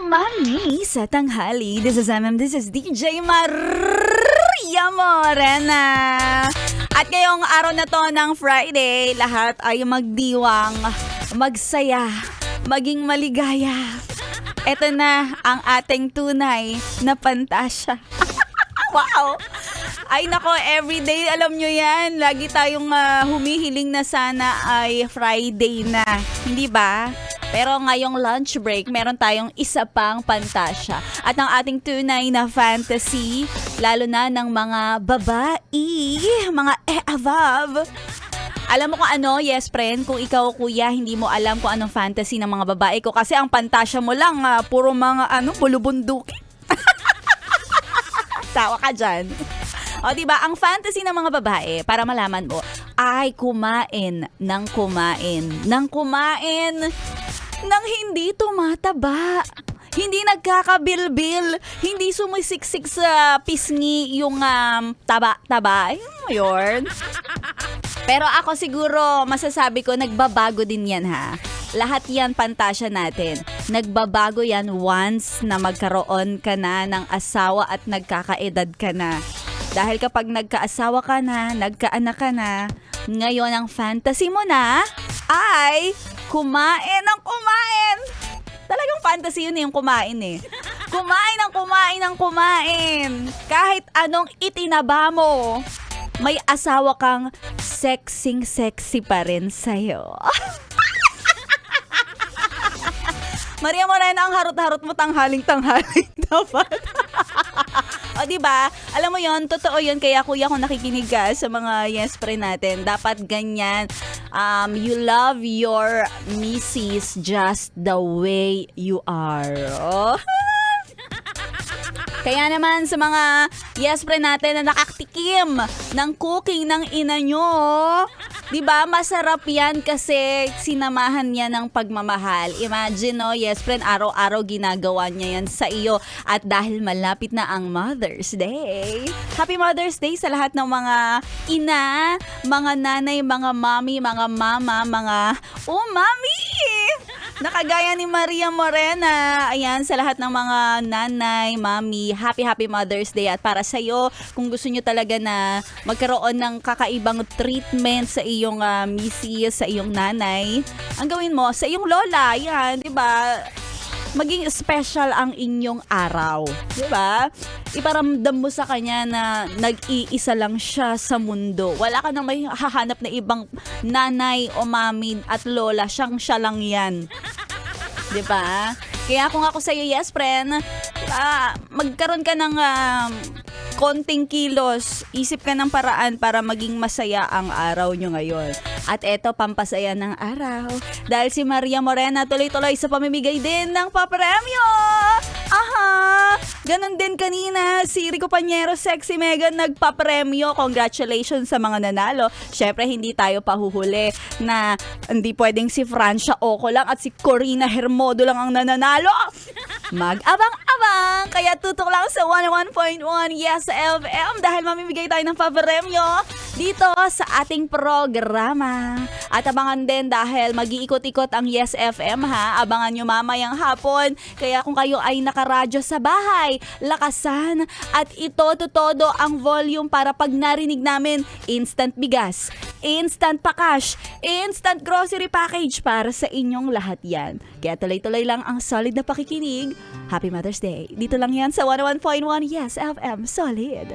Mami sa tanghali. This is this is DJ Maria Morena. At ngayong araw na to ng Friday, lahat ay magdiwang, magsaya, maging maligaya. Ito na ang ating tunay na pantasya. Wow! Ay nako, everyday alam nyo yan. Lagi tayong humihiling na sana ay Friday na. Hindi ba? Pero ngayong lunch break, meron tayong isa pang pantasya. At ang ating tunay na fantasy, lalo na ng mga babae, mga above. Alam mo kung ano, yes friend, kung ikaw kuya, hindi mo alam kung anong fantasy ng mga babae ko. Kasi ang pantasya mo lang, puro mga bulubunduki. Tawa ka dyan. O diba, ang fantasy ng mga babae, para malaman mo, ay kumain ng hindi tumataba. Hindi nagkakabilbil, hindi sumisiksik sa pisngi yung taba. Ayun mo yun. Pero ako siguro, masasabi ko, nagbabago din yan ha. Lahat yan pantasya natin. Nagbabago yan once na magkaroon ka na ng asawa at nagkakaedad ka na. Dahil kapag nagkaasawa ka na, nagkaanak ka na, ngayon ang fantasy mo na ay kumain ng kumain. Talagang fantasy yun yung kumain eh. Kumain ng kumain. Kahit anong itinaba mo, may asawa kang sexy pa rin sa'yo. Maria Morena, ang harot-harot mo tanghaling dapat. O diba? Alam mo yon, totoo yon. Kaya kuya, kung nakikinig ka sa mga yes friend natin, dapat ganyan. You love your missus just the way you are. Oh. Kaya naman sa mga yes friend natin na nakaktikim ng cooking ng ina nyo, diba masarap yan kasi sinamahan niya ng pagmamahal. Imagine no, yes friend, araw-araw ginagawa niya yan sa iyo. At dahil malapit na ang Mother's Day, Happy Mother's Day sa lahat ng mga ina, mga nanay, mga mommy, mga mama, mga mami! Nakagaya ni Maria Morena. Ayan, sa lahat ng mga nanay, mami, happy Mother's Day. At para sa'yo, kung gusto nyo talaga na magkaroon ng kakaibang treatment sa iyong misis, sa iyong nanay, ang gawin mo, sa iyong lola, yan, di ba? Maging special ang inyong araw. Di ba? Iparamdam mo sa kanya na nag-iisa lang siya sa mundo. Wala ka nang may hahanap na ibang nanay o mami at lola. Siya lang yan. Di ba? Kaya kung ako sa'yo, yes friend, magkaroon ka ng konting kilos, isip ka ng paraan para maging masaya ang araw nyo ngayon. At eto, pampasaya ng araw. Dahil si Maria Morena tuloy-tuloy sa pamimigay din ng papremyo. Aha! Ganon din kanina, si Rico Pañero, Sexy Megan, nagpapremyo. Congratulations sa mga nanalo. Syempre, hindi tayo pahuhuli na hindi pwedeng si Francia Oco lang at si Corina Hermodo lang ang nananalo. Mag-abang-abang! Kaya tutok lang sa 101.1 Yes FM dahil mamimigay tayo ng papremyo dito sa ating programa. At abangan din dahil mag-iikot-ikot ang Yes FM ha. Abangan nyo mamayang hapon. Kaya kung kayo ay nakaradyo sa bahay, lakasan at ito-todo ang volume para pag narinig namin, instant bigas, instant pakash, instant grocery package para sa inyong lahat yan. Kaya tuloy-tuloy lang ang solid na pakikinig. Happy Mother's Day. Dito lang yan sa 101.1 Yes FM. Solid.